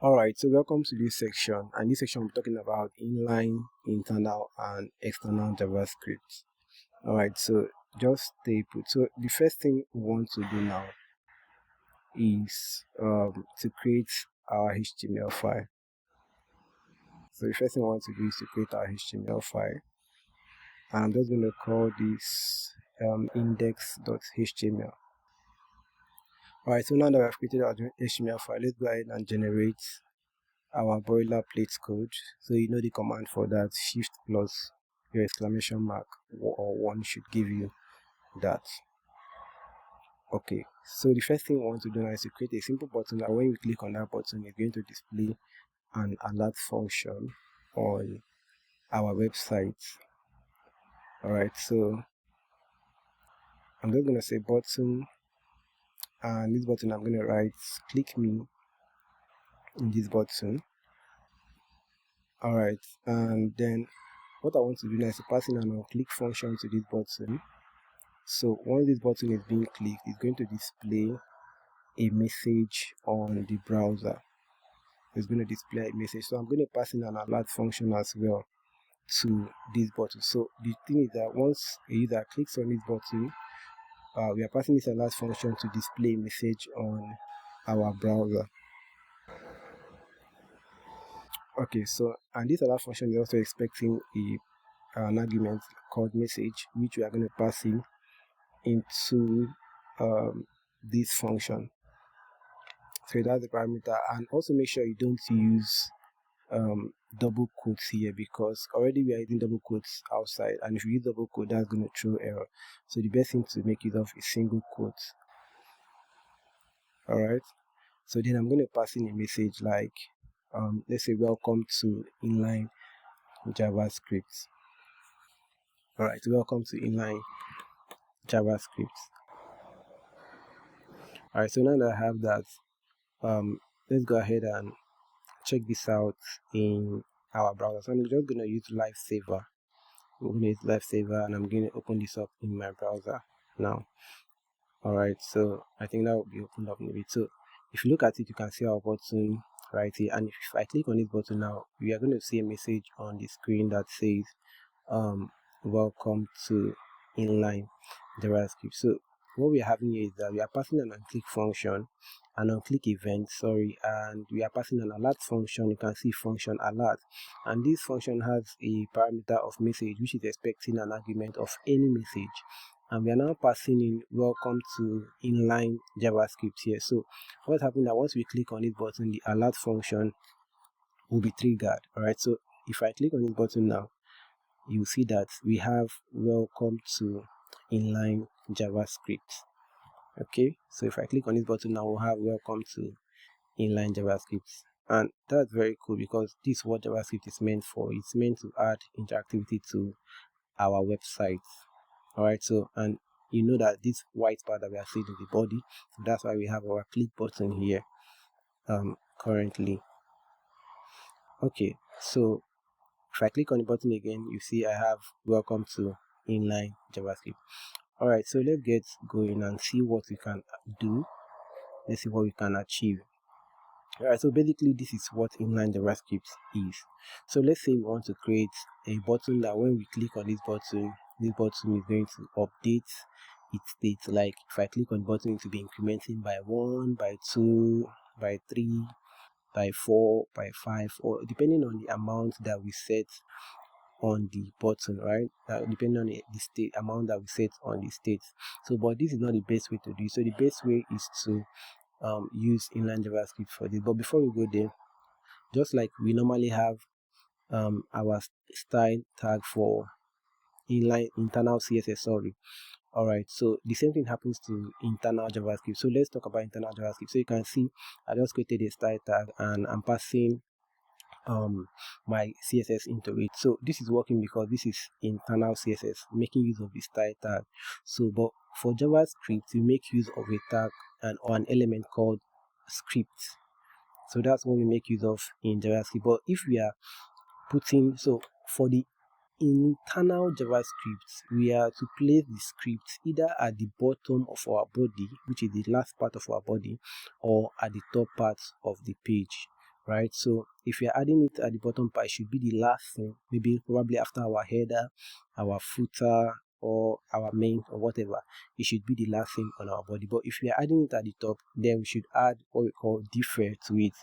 Alright, so welcome to this section, and this section we're talking about inline, internal, and external JavaScript. Alright, so just stay put. So the first thing we want to do now is to create our HTML file. So the first thing we want to do is to create our HTML file, and I'm just going to call this index.html. Alright, so now that we've created our HTML file, let's go ahead and generate our boilerplate code. So you know the command for that, shift plus your exclamation mark or one should give you that. Okay, so the first thing we want to do now is to create a simple button that when you click on that button, it's going to display an alert function on our website. Alright, so I'm just going to say button, and this button I'm going to write click me in this button. Alright, and then what I want to do now is to pass in an on-click function to this button. So once this button is being clicked, it's going to display a message on the browser. It's going to display a message. So I'm going to pass in an alert function as well to this button. So the thing is that once a user clicks on this button, we are passing this alert function to display a message on our browser. Okay, so and this alert function is also expecting an argument called message, which we are going to pass in into this function. So that's the parameter, and also make sure you don't use double quotes here, because already we are using double quotes outside, and if you use double quote, that's going to throw error. So the best thing to make use of is single quote. Alright, so then I'm going to pass in a message like let's say welcome to Inline JavaScript. Alright, welcome to Inline JavaScript. Alright, so now that I have that, let's go ahead and check this out in our browser. So I'm just going to use Lifesaver. I'm going to use Lifesaver, and I'm going to open this up in my browser now. Alright, so I think that will be opened up in a bit. So if you look at it, you can see our button right here, and if I click on this button now, we are going to see a message on the screen that says welcome to Inline JavaScript. So what we are having here is that we are passing an on-click function, an on-click event, and we are passing an alert function. You can see function alert, and this function has a parameter of message, which is expecting an argument of any message, and we are now passing in welcome to Inline JavaScript here. So what's happening that once we click on this button, the alert function will be triggered. Alright, so if I click on this button now, you see that we have welcome to Inline JavaScript. Okay, so if I click on this button now, we'll have welcome to Inline JavaScript, and that's very cool because this is what JavaScript is meant for. It's meant to add interactivity to our website. Alright, so and you know that this white part that we are seeing in the body, so that's why we have our click button here currently. Okay, so if I click on the button again, you see I have welcome to Inline JavaScript. Alright, so let's get going and see what we can do. Let's see what we can achieve. Alright, so basically this is what Inline JavaScript is. So let's say we want to create a button that when we click on this button is going to update its state. Like if I click on the button, it will be incrementing by 1, by 2, by 3, by 4, by 5, or depending on the amount that we set on the button, right? Depending on the state amount that we set on the state. So but this is not the best way to do it. So the best way is to use Inline JavaScript for this. But before we go there, just like we normally have our style tag for inline internal CSS, alright, so the same thing happens to internal JavaScript. So let's talk about internal JavaScript. So you can see I just created a style tag and I'm passing my CSS into it. So this is working because this is internal CSS, making use of the style tag. So but for JavaScript, we make use of a tag or an element called script. So that's what we make use of in JavaScript. But if we are putting, so for the internal JavaScript, we are to place the script either at the bottom of our body, which is the last part of our body, or at the top part of the page. right? So if you're adding it at the bottom part, it should be the last thing, maybe probably after our header, our footer, or our main, or whatever. It should be the last thing on our body. But if we are adding it at the top, then we should add what we call differ to it.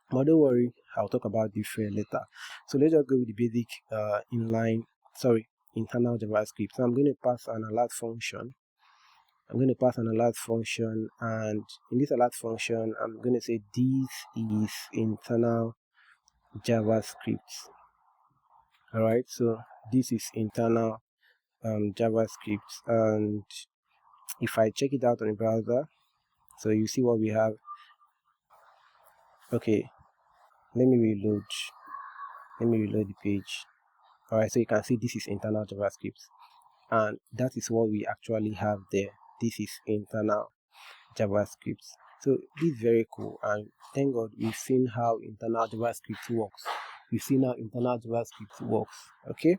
But don't worry, I'll talk about differ later. So let's just go with the basic internal JavaScript. So I'm going to pass an alert function. And in this alert function, I'm going to say this is internal JavaScript. Alright, so this is internal JavaScript, and if I check it out on the browser, so you see what we have. Okay, let me reload the page. Alright, so you can see this is internal JavaScript, and that is what we actually have there. This is internal JavaScript. So this is very cool, and thank God we've seen how internal JavaScript works. Okay,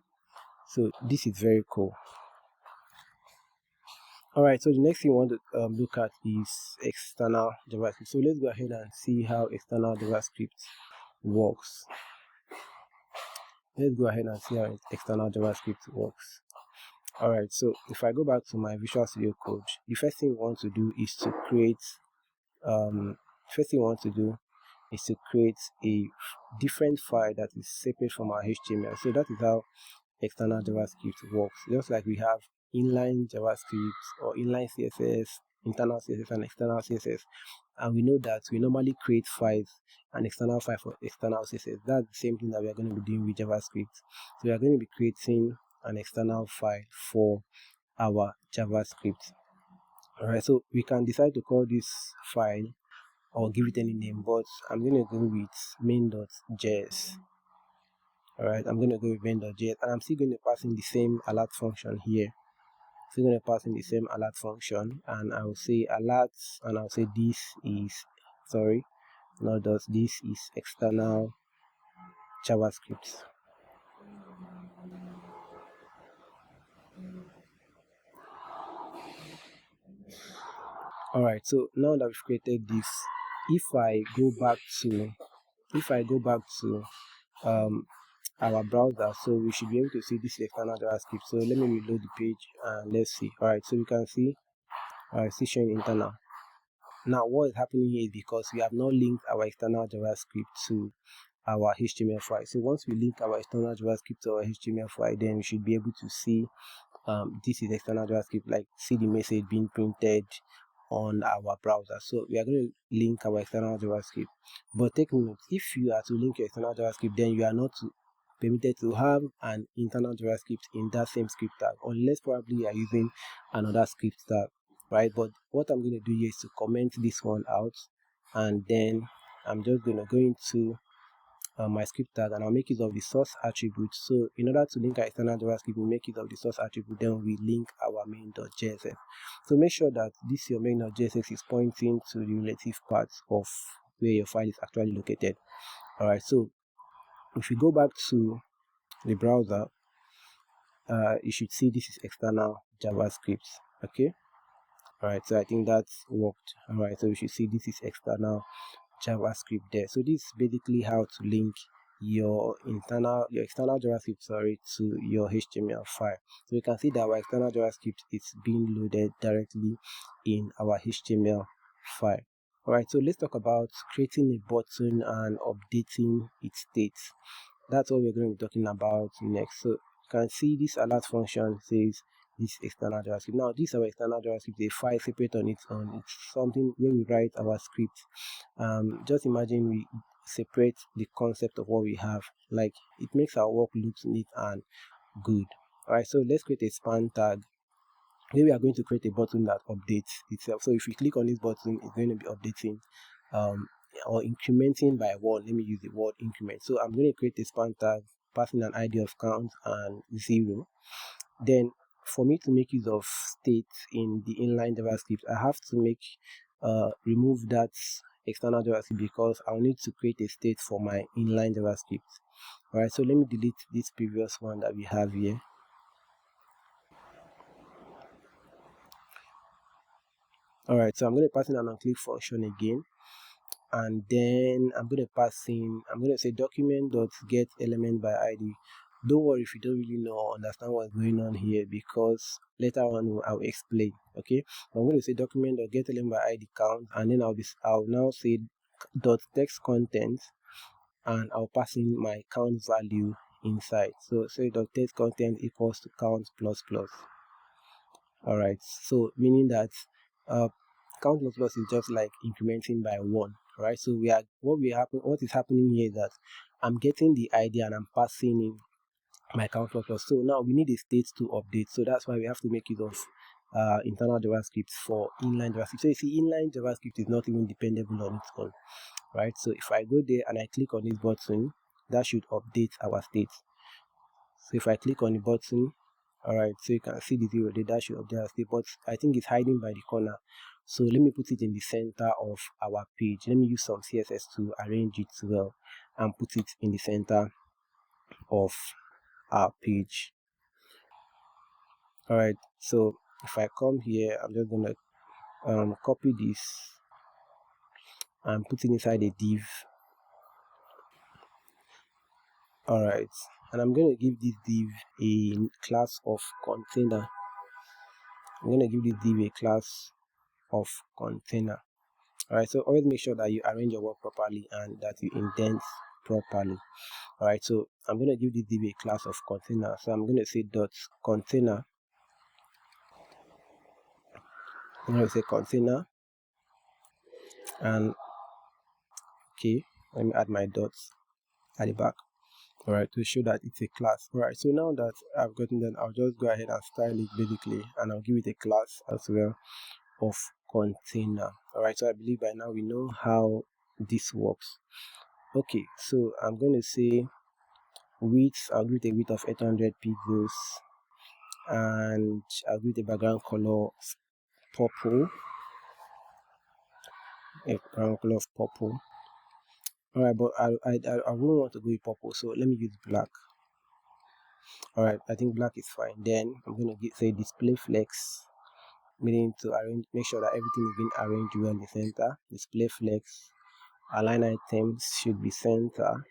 so this is very cool. Alright, so the next thing we want to look at is external JavaScript. So let's go ahead and see how external JavaScript works. Alright, so if I go back to my Visual Studio Code, the first thing we want to do is to create a different file that is separate from our HTML. So that is how external JavaScript works. Just like we have inline JavaScript or inline CSS, internal CSS and external CSS, and we know that we normally create files, an external file for external CSS. That's the same thing that we are going to be doing with JavaScript. So we are going to be creating an external file for our JavaScript. Alright, so we can decide to call this file or give it any name, but I'm going to go with main.js. Alright, I'm going to go with main.js, and I'm still going to pass in the same alert function here. And I will say alert, and I'll say this is external JavaScript. Alright, so now that we've created this, if I go back to our browser, so we should be able to see this external JavaScript. So let me reload the page and let's see. Alright, so we can see it's showing internal. Now what is happening here is because we have not linked our external JavaScript to our HTML file. So once we link our external JavaScript to our HTML file, then we should be able to see this is external JavaScript, like see the message being printed on our browser. So we are going to link our external JavaScript. But take note, if you are to link your external JavaScript, then you are not permitted to have an internal JavaScript in that same script tag, unless probably you are using another script tag, right? But what I'm going to do here is to comment this one out, and then I'm just going to go into my script tag, and I'll make use of the source attribute. So in order to link our external JavaScript, we make use of the source attribute, then we link our main.js. So make sure that this your main.js is pointing to the relative parts of where your file is actually located. Alright, so if you go back to the browser, you should see this is external JavaScript. Okay, alright, so I think that's worked. Alright, so you should see this is external JavaScript there. So this is basically how to link your external JavaScript to your HTML file. So you can see that our external JavaScript is being loaded directly in our HTML file. Alright, so let's talk about creating a button and updating its state. That's what we're going to be talking about next. So you can see this alert function says this external JavaScript. Now this our external JavaScript, a file separate on its own. It's something where we write our script. Just imagine we separate the concept of what we have. Like, it makes our work look neat and good. Alright, so let's create a span tag. Here we are going to create a button that updates itself. So if we click on this button, it's going to be updating or incrementing by 1. Let me use the word increment. So I'm going to create a span tag, passing an ID of count and 0. Then for me to make use of state in the inline JavaScript, I have to remove that external JavaScript, because I'll need to create a state for my inline JavaScript. Alright, so let me delete this previous one that we have here. Alright, so I'm going to pass in an onclick function again, and then I'm going to pass in, I'm going to say document.get element by ID. Don't worry if you don't really know or understand what's going on here, because later on I'll explain. Okay, I'm going to say document.get element by ID count, and then I'll now say dot text content, and I'll pass in my count value inside. So say dot text content equals to count plus plus. All right, so meaning that count plus plus is just like incrementing by 1. Right, so what is happening here is that I'm getting the ID and I'm passing in my count plus plus. So now we need a state to update, so that's why we have to make use of internal JavaScript for inline JavaScript. So you see, inline JavaScript is not even dependable on its own. Right, so if I go there and I click on this button, that should update our state. So if I click on the button, all right, so you can see the 0 there, that should update our state, but I think it's hiding by the corner. So let me put it in the center of our page. Let me use some CSS to arrange it well and put it in the center of our page. All right, so if I come here, I'm just gonna copy this and put it inside a div. All right, and I'm going to give this div a class of container. I'm going to give this div a class of container. All right, so always make sure that you arrange your work properly and that you indent properly. All right, so I'm going to give this div a class of container. So I'm going to say dot container. I'm going to say container, and okay, let me add my dots at the back. All right, to show that it's a class. All right, so now that I've gotten that, I'll just go ahead and style it basically, and I'll give it a class as well of container. All right, so I believe by now we know how this works. Okay, so I'm going to say width. I'll give it a width of 800 pixels, and I'll give it a background color purple. A background color of purple. All right, but I wouldn't want to go with purple, so let me use black. All right, I think black is fine. Then I'm going to say display flex, meaning to make sure that everything is being arranged well in the center. Display flex, align items should be center.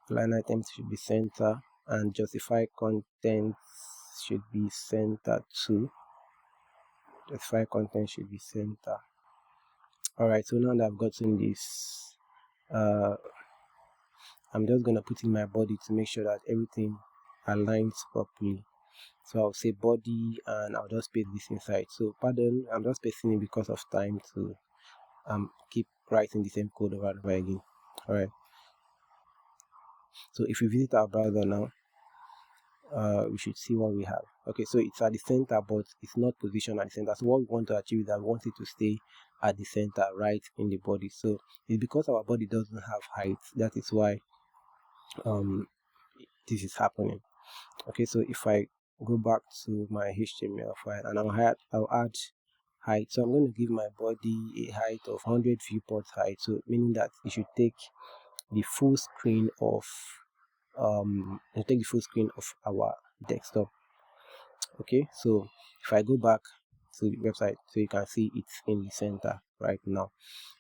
Align items should be center, and justify content should be center too. Justify content should be center. All right, so now that I've gotten this, I'm just gonna put in my body to make sure that everything aligns properly. So I'll say body, and I'll just paste this inside. So pardon, I'm just pasting it because of time to keep writing the same code over and over again. All right, so if we visit our browser now, we should see what we have. Okay, so it's at the center, but it's not positioned at the center. So what we want to achieve is that we want it to stay at the center, right in the body. So it's because our body doesn't have height, that is why this is happening. Okay, so if I go back to my HTML file, and I'll add height. So I'm going to give my body a height of 100 viewport height, so meaning that it should take the full screen of our desktop. Okay, so if I go back to the website, so you can see it's in the center right now.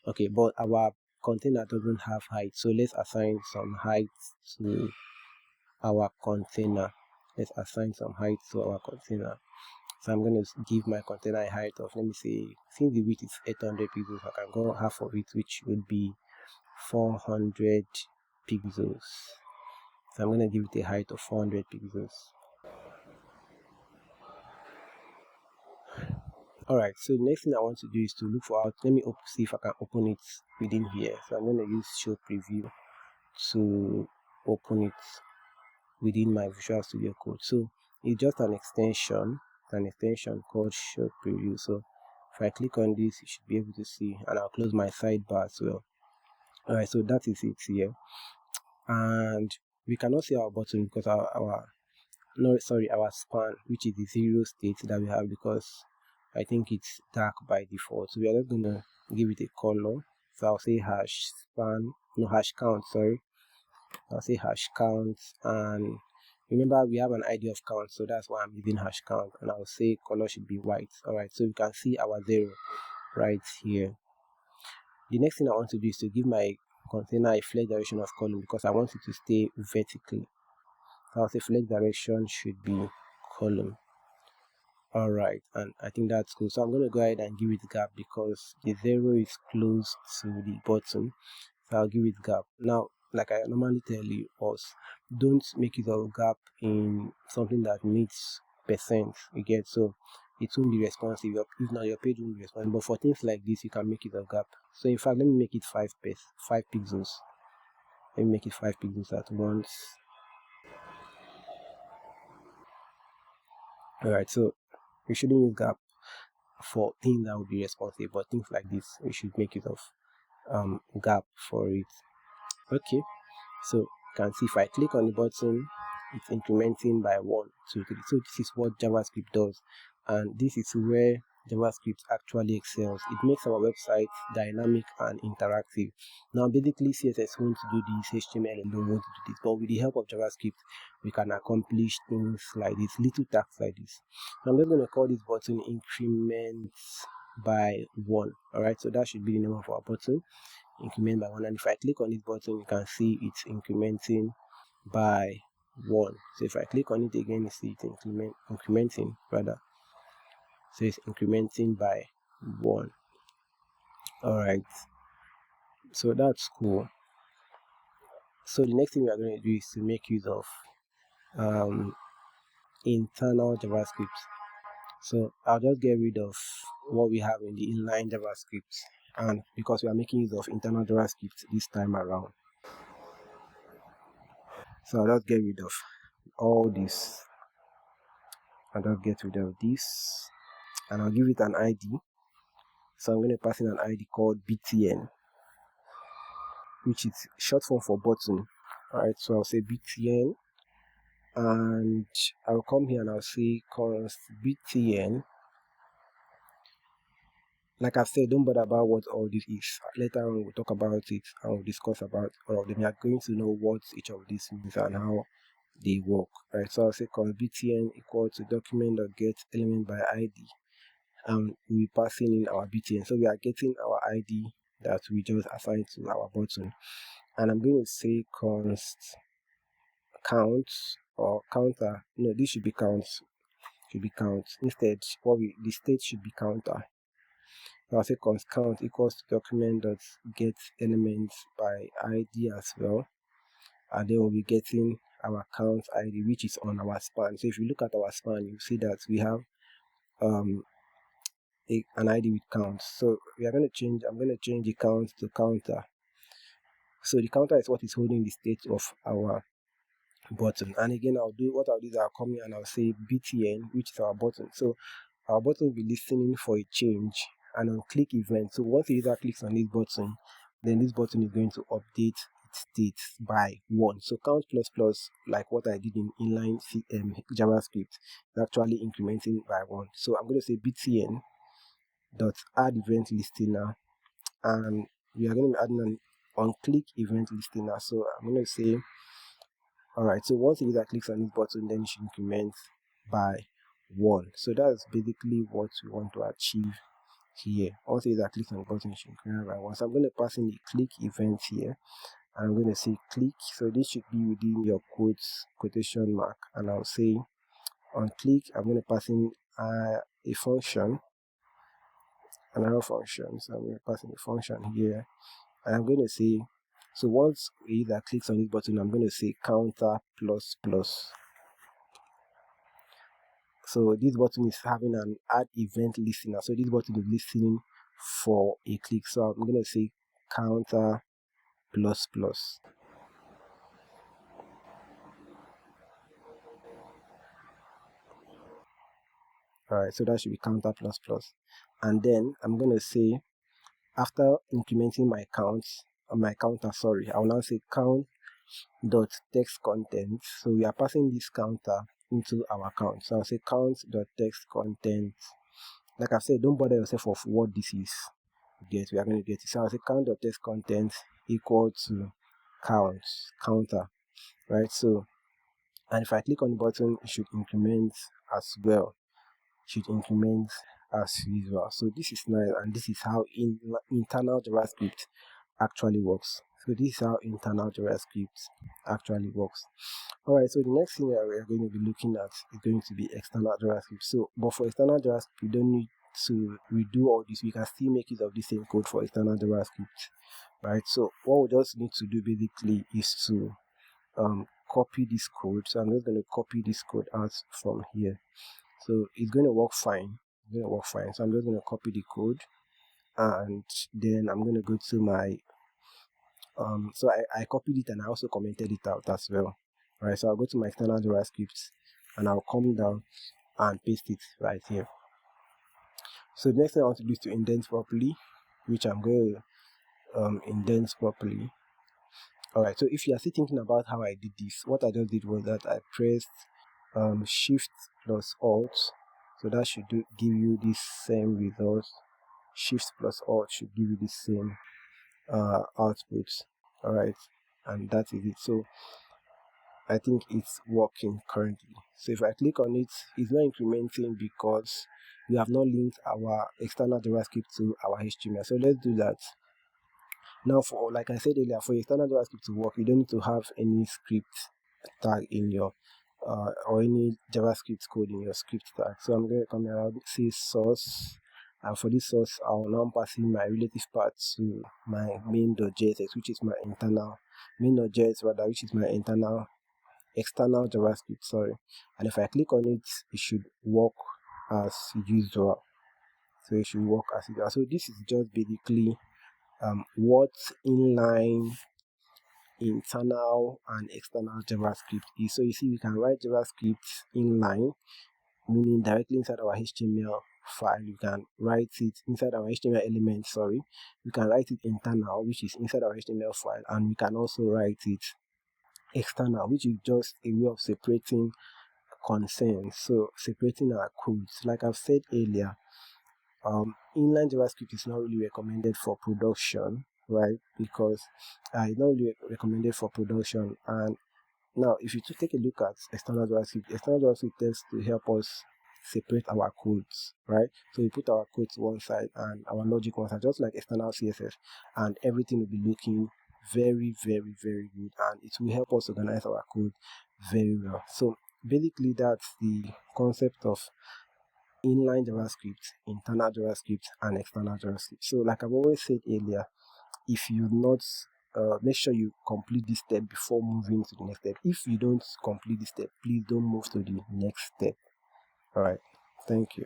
Okay, but our container doesn't have height, so let's assign some height to our container. Let's assign some height to our container. So I'm going to give my container a height of, let me say, since the width is 800 pixels, I can go half of it, which would be 400 pixels. So I'm going to give it a height of 400 pixels. Alright, so the next thing I want to do is to look for let me see if I can open it within here. So I'm going to use show preview to open it within my Visual Studio Code. So it's just an extension called show preview. So if I click on this, you should be able to see, and I'll close my sidebar as well. Alright, so that is it here, and we cannot see our button because our span, which is the 0 state that we have, because I think it's dark by default. So we are just gonna give it a color. So I'll say hash count, I'll say hash count, and remember we have an ID of count, so that's why I'm using hash count, and I'll say color should be white. Alright, so you can see our 0 right here. The next thing I want to do is to give my container a flex direction of column because I want it to stay vertically. So I'll say flex direction should be column. Alright, and I think that's cool. So I'm going to go ahead and give it gap because the 0 is close to the bottom. So I'll give it gap. Now, like I normally tell you, don't make it a gap in something that needs percent. You get, so it won't be responsive. If not, your page won't be responsive. But for things like this, you can make it a gap. So in fact, let me make it 5 pixels. Let me make it 5 pixels at once. Alright, so we shouldn't use gap for things that will be responsive, but things like this, we should make it of gap for it. Okay, so you can see if I click on the button, it's incrementing by 1, 2, 3. So this is what JavaScript does, and this is where JavaScript actually excels. It makes our website dynamic and interactive. Now basically CSS won't do this, HTML alone won't do this, but with the help of JavaScript we can accomplish things like this, little tasks like this. Now I'm just going to call this button increment by 1. Alright, so that should be the name of our button, increment by 1. And if I click on this button, you can see it's incrementing by 1. So if I click on it again, you see it's incrementing rather. So it's incrementing by 1. Alright, so that's cool. So the next thing we are going to do is to make use of internal JavaScript. So I'll just get rid of what we have in the inline JavaScript, and because we are making use of internal JavaScript this time around, so I'll just get rid of all this. I'll just get rid of this, and I'll give it an ID. So I'm going to pass in an ID called btn, which is short form for button. Alright, so I'll say btn, and I'll come here and I'll say const btn. Like I've said, don't bother about what all this is. Later on we'll talk about it and we'll discuss about all of them. You are going to know what each of these means and how they work. Right, so I'll say const btn equal to document.get element by id, and we'll be passing in our btn. So we are getting our id that we just assigned to our button, and I'm going to say const count or counter. No, this should be count. Instead, the state should be counter. So I'll say const count equals to document.get elements by id as well, and then we'll be getting our count id, which is on our span. So if you look at our span, you see that we have an id with count. So I'm going to change the count to counter. So the counter is what is holding the state of our button. And again, I'll do is I'll come here and I'll say btn, which is our button. So our button will be listening for a change and on click event. So once the user clicks on this button, then this button is going to update its state by 1. So count plus plus, like what I did in inline JavaScript, is actually incrementing by 1. So I'm going to say btn dot add event listener, and we are going to be adding an on click event listener. So I'm going to say, alright, so once the user clicks on this button, then it should increment by 1. So that's basically what we want to achieve here. Once the user clicks on the button, it should increment by 1. So I'm going to pass in the click event here, and I'm going to say click. So this should be within your quotation mark, and I'll say on click, I'm going to pass in a function, another function. So I'm going to pass in a function here, and I'm going to say, so once a user clicks on this button, I'm going to say counter plus plus. So this button is having an add event listener. So this button is listening for a click. So I'm going to say counter plus plus. Alright, so that should be counter plus plus. And then I'm going to say, after incrementing my counter, I will now say count dot text content. So we are passing this counter into our count. So I'll say count dot text content. Like I said, don't bother yourself of what this is. We are going to get it. So I'll say count dot text content equal to counter. Right, so, and if I click on the button, it should increment as well. Should increment as usual. So this is nice, and this is how internal JavaScript actually works. So this is how internal JavaScript actually works. Alright, so the next thing that we are going to be looking at is going to be external JavaScript. So, but for external JavaScript, you don't need to redo all this. We can still make use of the same code for external JavaScript, right? So what we just need to do basically is to copy this code. So I'm just going to copy this code out from here. So it's going to work fine. It's going to work fine. So I'm just going to copy the code, and then I'm going to go to my so I copied it and I also commented it out as well. Alright, so I'll go to my external JavaScript and I'll come down and paste it right here. So the next thing I want to do is to indent properly, which I'm going to indent properly. Alright, so if you are still thinking about how I did this, what I just did was that I pressed Shift plus Alt. So that should give you this same result. Shift plus Alt should give you the same output. Alright, and that is it. So I think it's working currently. So if I click on it, it's not incrementing because we have not linked our external JavaScript to our HTML. So let's do that. Now, for like I said earlier, for external JavaScript to work, you don't need to have any script tag in your or any JavaScript code in your script tag. So I'm going to come here and say source, and for this source, I'll now pass in my relative path to my main.js, which is my internal main.js rather, which is my external JavaScript, sorry. And if I click on it, it should work as usual. So it should work as usual. So this is just basically what inline, internal, and external JavaScript is. So you see, we can write JavaScript inline, meaning directly inside our HTML file. You can write it inside our HTML element, sorry. We can write it internal, which is inside our HTML file, and we can also write it external, which is just a way of separating concerns, so separating our codes. Like I've said earlier, inline JavaScript is not really recommended for production, right? Because it's not really recommended for production. And now, if you take a look at external JavaScript tends to help us separate our codes, right? So we put our code to one side and our logic one side, just like external CSS, and everything will be looking very, very, very good, and it will help us organize our code very well. So basically, that's the concept of inline JavaScript, internal JavaScript, and external JavaScript. So like I've always said earlier, if you not make sure you complete this step before moving to the next step. If you don't complete this step, please don't move to the next step. All right, thank you.